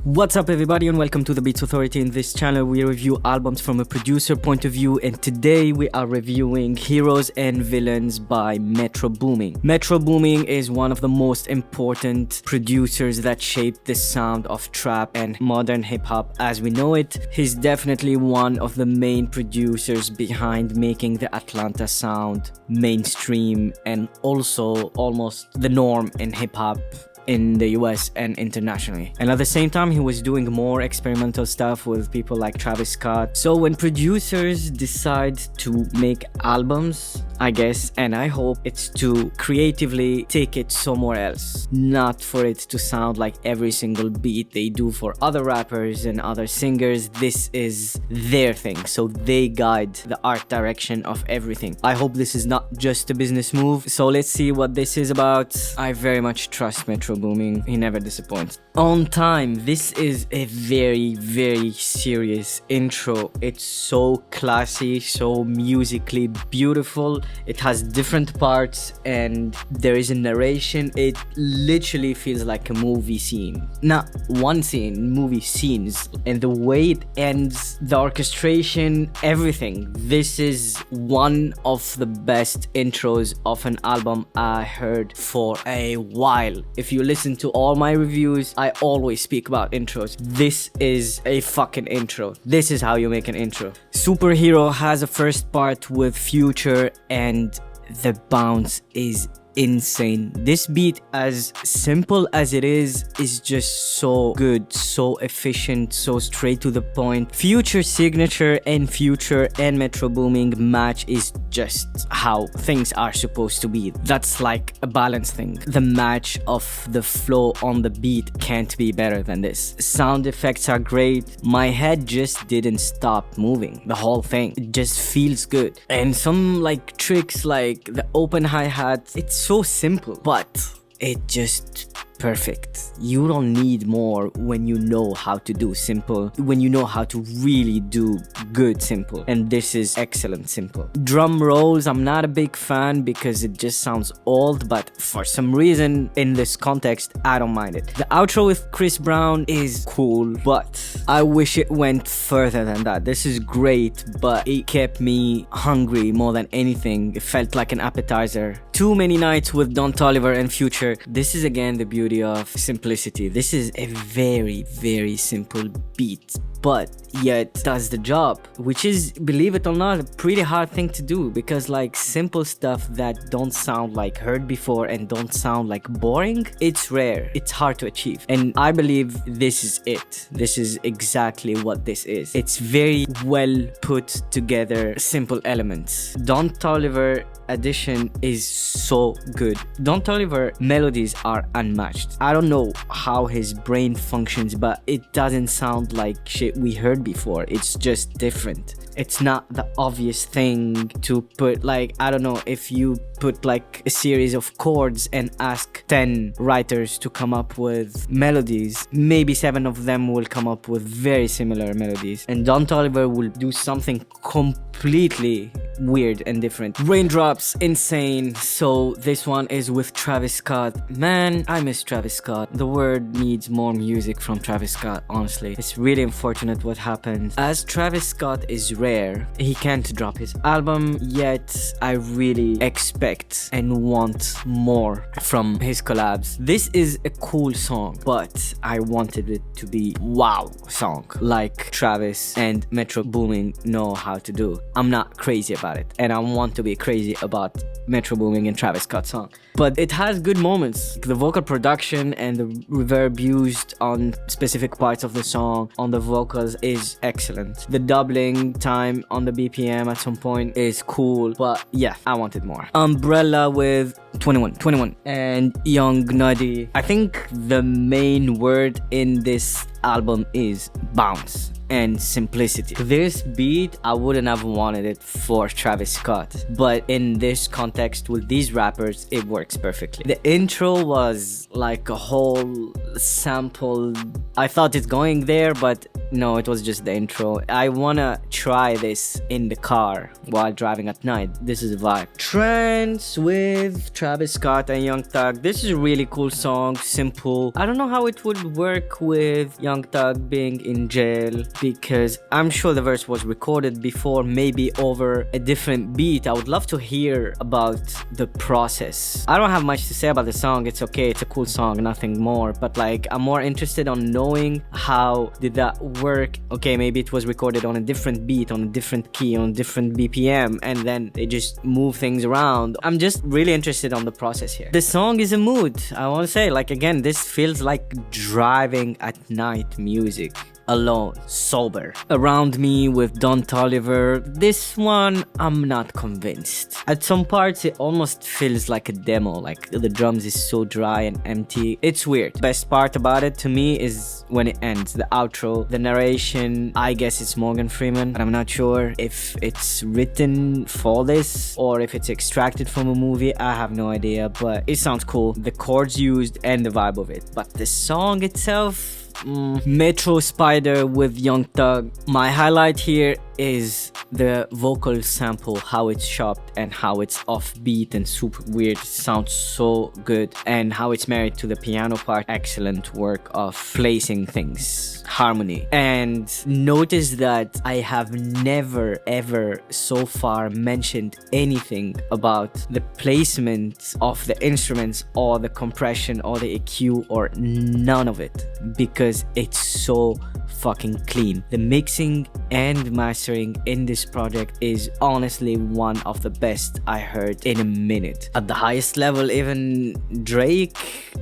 What's up everybody and welcome to the Beats Authority. In this channel we review albums from a producer point of view, and today we are reviewing Heroes and Villains by Metro Boomin. Metro Boomin is one of the most important producers that shaped the sound of trap and modern hip-hop as we know it. He's definitely one of the main producers behind making the Atlanta sound mainstream and also almost the norm in hip-hop in the US and internationally. And at the same time, he was doing more experimental stuff with people like Travis Scott. So when producers decide to make albums, I guess, and I hope it's to creatively take it somewhere else, not for it to sound like every single beat they do for other rappers and other singers. This is their thing, so they guide the art direction of everything. I hope this is not just a business move, so let's see what this is about. I very much trust Metro Boomin. He never disappoints. On time, this is a very serious intro. It's so classy, so musically beautiful. It has different parts and there is a narration. It literally feels like a movie scene. Not one scene, movie scenes. And the way it ends, the orchestration, everything. This is one of the best intros of an album I heard for a while. If you listen to all my reviews, I always speak about intros. This is a fucking intro. This is how you make an intro. Superhero has a first part with Future and the bounce is insane. This beat, as simple as it is just so good, so efficient, so straight to the point. Future signature and Future and Metro Boomin match is just how things are supposed to be. That's like a balance thing. The match of the flow on the beat can't be better than this. Sound effects are great. My head just didn't stop moving. The whole thing, it just feels good. And some like tricks like the open hi-hat, it's so simple, but it just perfect. You don't need more when you know how to do simple, when you know how to really do good simple, and this is excellent simple. Drum rolls, I'm not a big fan because it just sounds old, but for some reason in this context I don't mind it. The outro with Chris Brown is cool, but I wish it went further than that. This is great, but it kept me hungry more than anything. It felt like an appetizer. Too Many Nights with Don Toliver and Future. This is again the beauty of simplicity. This is a very simple beat, but yet does the job, which is, believe it or not, a pretty hard thing to do, because like simple stuff that don't sound like heard before and don't sound like boring, it's rare, it's hard to achieve, and I believe this is it. This is exactly what this is. It's very well put together, simple elements. Don Toliver addition is so good. Don Toliver melodies are unmatched. I don't know how his brain functions, but it doesn't sound like shit we heard before. It's just different. It's not the obvious thing to put, like, I don't know, if you put like a series of chords and ask 10 writers to come up with melodies, maybe 7 of them will come up with very similar melodies, and Don Toliver will do something completely weird and different. Raindrops, insane. So this one is with Travis Scott. Man, I miss Travis Scott. The world needs more music from Travis Scott, honestly. It's really unfortunate what happened. As Travis Scott is rare, he can't drop his album yet. I really expect and want more from his collabs. This is a cool song, but I wanted it to be wow song like Travis and Metro Boomin know how to do. I'm not crazy about it, and I want to be crazy about Metro Boomin and Travis Scott song, but it has good moments. The vocal production and the reverb used on specific parts of the song on the vocals is excellent. The doubling time on the BPM at some point is cool, but yeah, I wanted more. Umbrella with 21 and Young Nuddy. I think the main word in this album is bounce, and simplicity. This beat, I wouldn't have wanted it for Travis Scott, but in this context with these rappers, it works perfectly. The intro was like a whole sample. I thought it's going there, but no, it was just the intro. I wanna try this in the car while driving at night. This is a vibe. Trance with Travis Scott and Young Thug. This is a really cool song, simple. I don't know how it would work with Young Thug being in jail, because I'm sure the verse was recorded before, maybe over a different beat. I would love to hear about the process. I don't have much to say about the song. It's okay, it's a cool song, nothing more, but like I'm more interested on knowing how did that work. Okay, maybe it was recorded on a different beat, on a different key, on a different BPM, and then they just move things around. I'm just really interested on the process here. The song is a mood. I want to say, like, again, this feels like driving at night music. Alone, sober. Around Me with Don Toliver. This one, I'm not convinced. At some parts, it almost feels like a demo. Like the drums is so dry and empty. It's weird. Best part about it to me is when it ends, the outro, the narration. I guess it's Morgan Freeman, but I'm not sure if it's written for this or if it's extracted from a movie. I have no idea, but it sounds cool. The chords used and the vibe of it. But the song itself, Metro Spider with Young Thug. My highlight here is the vocal sample, how it's chopped and how it's offbeat and super weird. It sounds so good, and how it's married to the piano part. Excellent work of placing things, harmony. And notice that I have never ever so far mentioned anything about the placement of the instruments or the compression or the EQ or none of it, because it's so fucking clean. The mixing and mastering in this project is honestly one of the best I heard in a minute. At the highest level, even Drake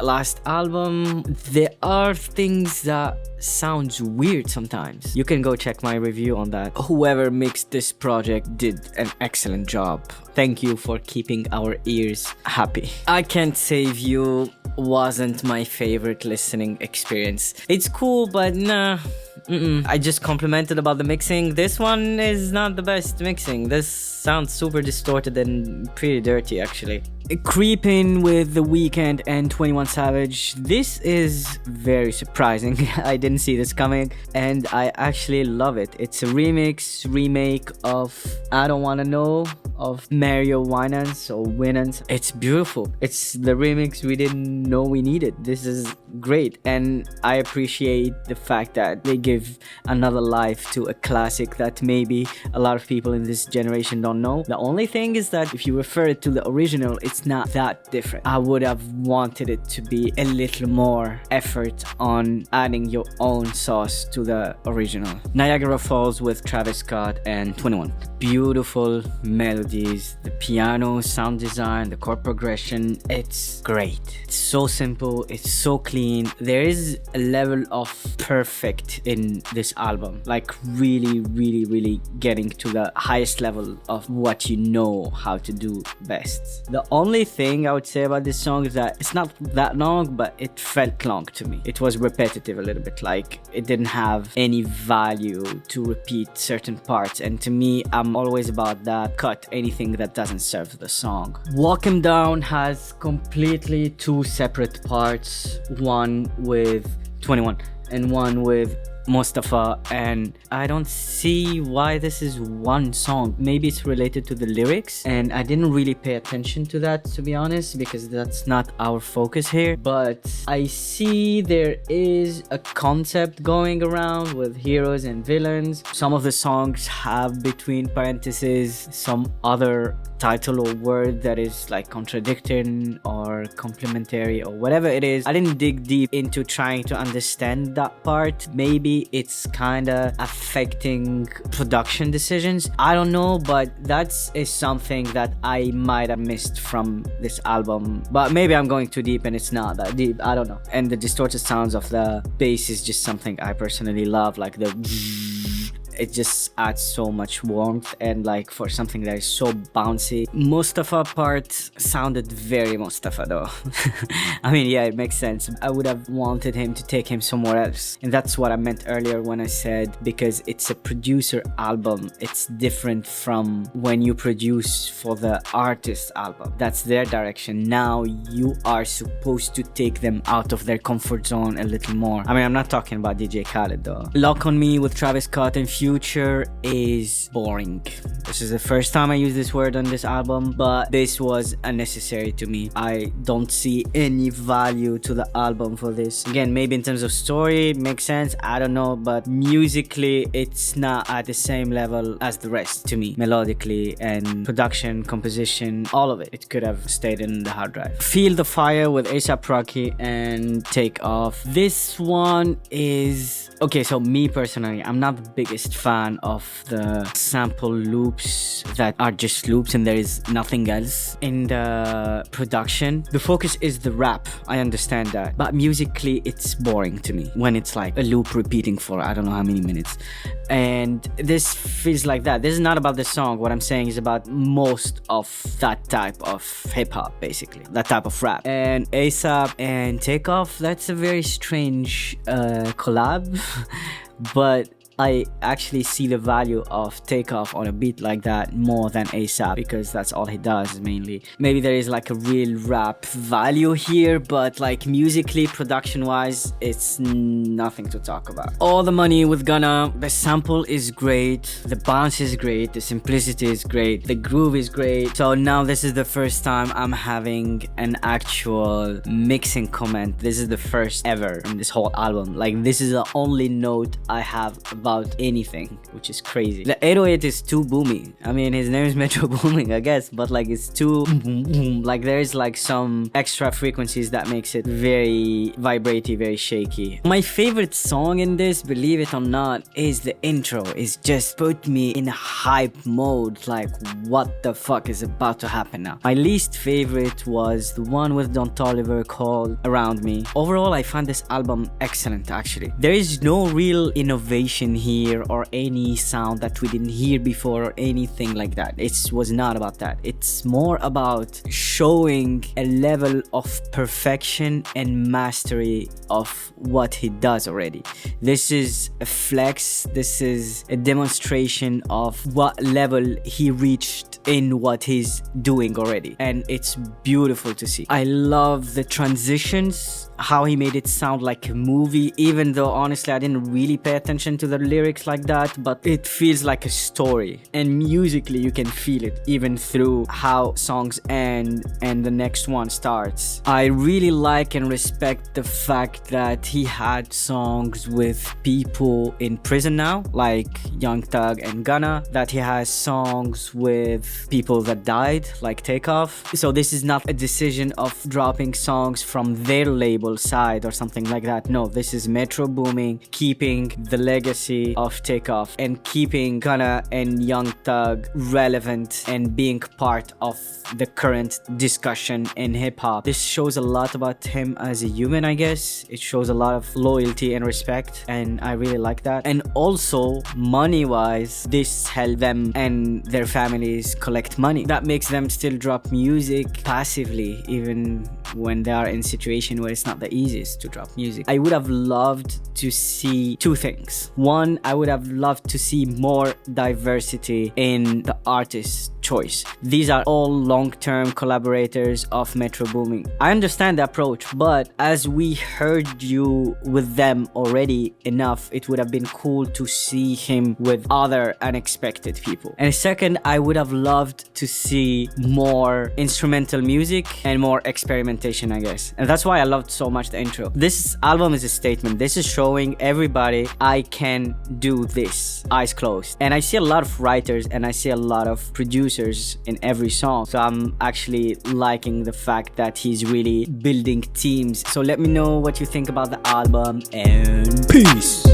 last album, there are things that sounds weird sometimes. You can go check my review on that. Whoever mixed this project did an excellent job. Thank you for keeping our ears happy. I Can't Save You wasn't my favorite listening experience. It's cool, but nah. I just complimented about the mixing. This one is not the best mixing. This sounds super distorted and pretty dirty, actually. Creeping with The Weeknd and 21 Savage. This is very surprising. I didn't see this coming, and I actually love it. It's a remake of I Don't Wanna Know of Mario Winans or Winans. It's beautiful. It's the remix we didn't know we needed. This is great, and I appreciate the fact that they give another life to a classic that maybe a lot of people in this generation don't know. The only thing is that if you refer it to the original, it's not that different. I would have wanted it to be a little more effort on adding your own sauce to the original. Niagara Falls with Travis Scott and 21. Beautiful melodies, the piano, sound design, the chord progression. It's great. It's so simple. It's so clean. There is a level of perfect in this album. Like really getting to the highest level of what you know how to do best. The only thing I would say about this song is that it's not that long, but it felt long to me. It was repetitive a little bit. Like it didn't have any value to repeat certain parts, and to me, I'm always about that. Cut anything that doesn't serve the song. Walk 'Em Down has completely two separate parts, one with 21 and one with Mustafa, and I don't see why this is one song. Maybe it's related to the lyrics, and I didn't really pay attention to that, to be honest, because that's not our focus here. But I see there is a concept going around with heroes and villains. Some of the songs have between parentheses some other title or word that is like contradicting or complementary or whatever it is. I didn't dig deep into trying to understand that part. Maybe it's kind of affecting production decisions. I don't know, but that's is something that I might have missed from this album. But maybe I'm going too deep and it's not that deep. I don't know. And the distorted sounds of the bass is just something I personally love, like the it just adds so much warmth, and like for something that is so bouncy. Mustafa part sounded very Mustafa though. I mean, yeah, it makes sense. I would have wanted him to take him somewhere else, and that's what I meant earlier when I said because it's a producer album, it's different from when you produce for the artist album. That's their direction. Now you are supposed to take them out of their comfort zone a little more. I mean, I'm not talking about DJ Khaled though. Lock on Me with Travis Scott and Future is boring. This is the first time I use this word on this album, but this was unnecessary to me. I don't see any value to the album for this. Again, maybe in terms of story it makes sense, I don't know, but musically it's not at the same level as the rest to me. Melodically and production, composition, all of it, it could have stayed in the hard drive. Feel the Fire with A$AP Rocky and Take Off. This one is okay. So me personally, I'm not the biggest fan of the sample loops that are just loops and there is nothing else in the production. The focus is the rap, I understand that, but musically it's boring to me when it's like a loop repeating for I don't know how many minutes, and this feels like that. This is not about the song. What I'm saying is about most of that type of hip-hop, basically that type of rap. And A$AP and Takeoff, that's a very strange collab. But I actually see the value of Takeoff on a beat like that more than A$AP, because that's all he does mainly. Maybe there is like a real rap value here, but like musically, production wise, it's nothing to talk about. All the Money with Gunna, the sample is great, the bounce is great, the simplicity is great, the groove is great. So now this is the first time I'm having an actual mixing comment. This is the first ever in this whole album. Like, this is the only note I have about anything, which is crazy. The 808 is too boomy. I mean, his name is Metro Boomin, I guess, but like it's too like there is like some extra frequencies that makes it very vibraty, very shaky. My favorite song in this, believe it or not, is the intro. It's just put me in hype mode, like what the fuck is about to happen now. My least favorite was the one with Don Toliver called Around Me. Overall, I found this album excellent actually. There is no real innovation here or any sound that we didn't hear before or anything like that. It was not about that. It's more about showing a level of perfection and mastery of what he does already. This is a flex. This is a demonstration of what level he reached in what he's doing already, and it's beautiful to see. I love the transitions, how he made it sound like a movie, even though honestly I didn't really pay attention to the lyrics like that, but it feels like a story, and musically you can feel it even through how songs end and the next one starts. I really like and respect the fact that he had songs with people in prison now, like Young Thug and Gunna, that he has songs with people that died, like Takeoff. So this is not a decision of dropping songs from their label side or something like that. No, this is Metro Boomin keeping the legacy of Takeoff and keeping Gunna and Young Thug relevant and being part of the current discussion in hip-hop. This shows a lot about him as a human, I guess. It shows a lot of loyalty and respect, and I really like that. And also, money-wise, this helped them and their families collect money. That makes them still drop music passively, even when they are in a situation where it's not the easiest to drop music. I would have loved to see two things. One, I would have loved to see more diversity in the artist's choice. These are all long-term collaborators of Metro Boomin. I understand the approach, but as we heard you with them already enough, it would have been cool to see him with other unexpected people. And second, I would have loved to see more instrumental music and more experimentation, I guess. And that's why I loved so much the intro. This album is a statement. This is showing everybody I can do this, eyes closed. And I see a lot of writers and I see a lot of producers in every song. So I'm actually liking the fact that he's really building teams. So let me know what you think about the album, and peace.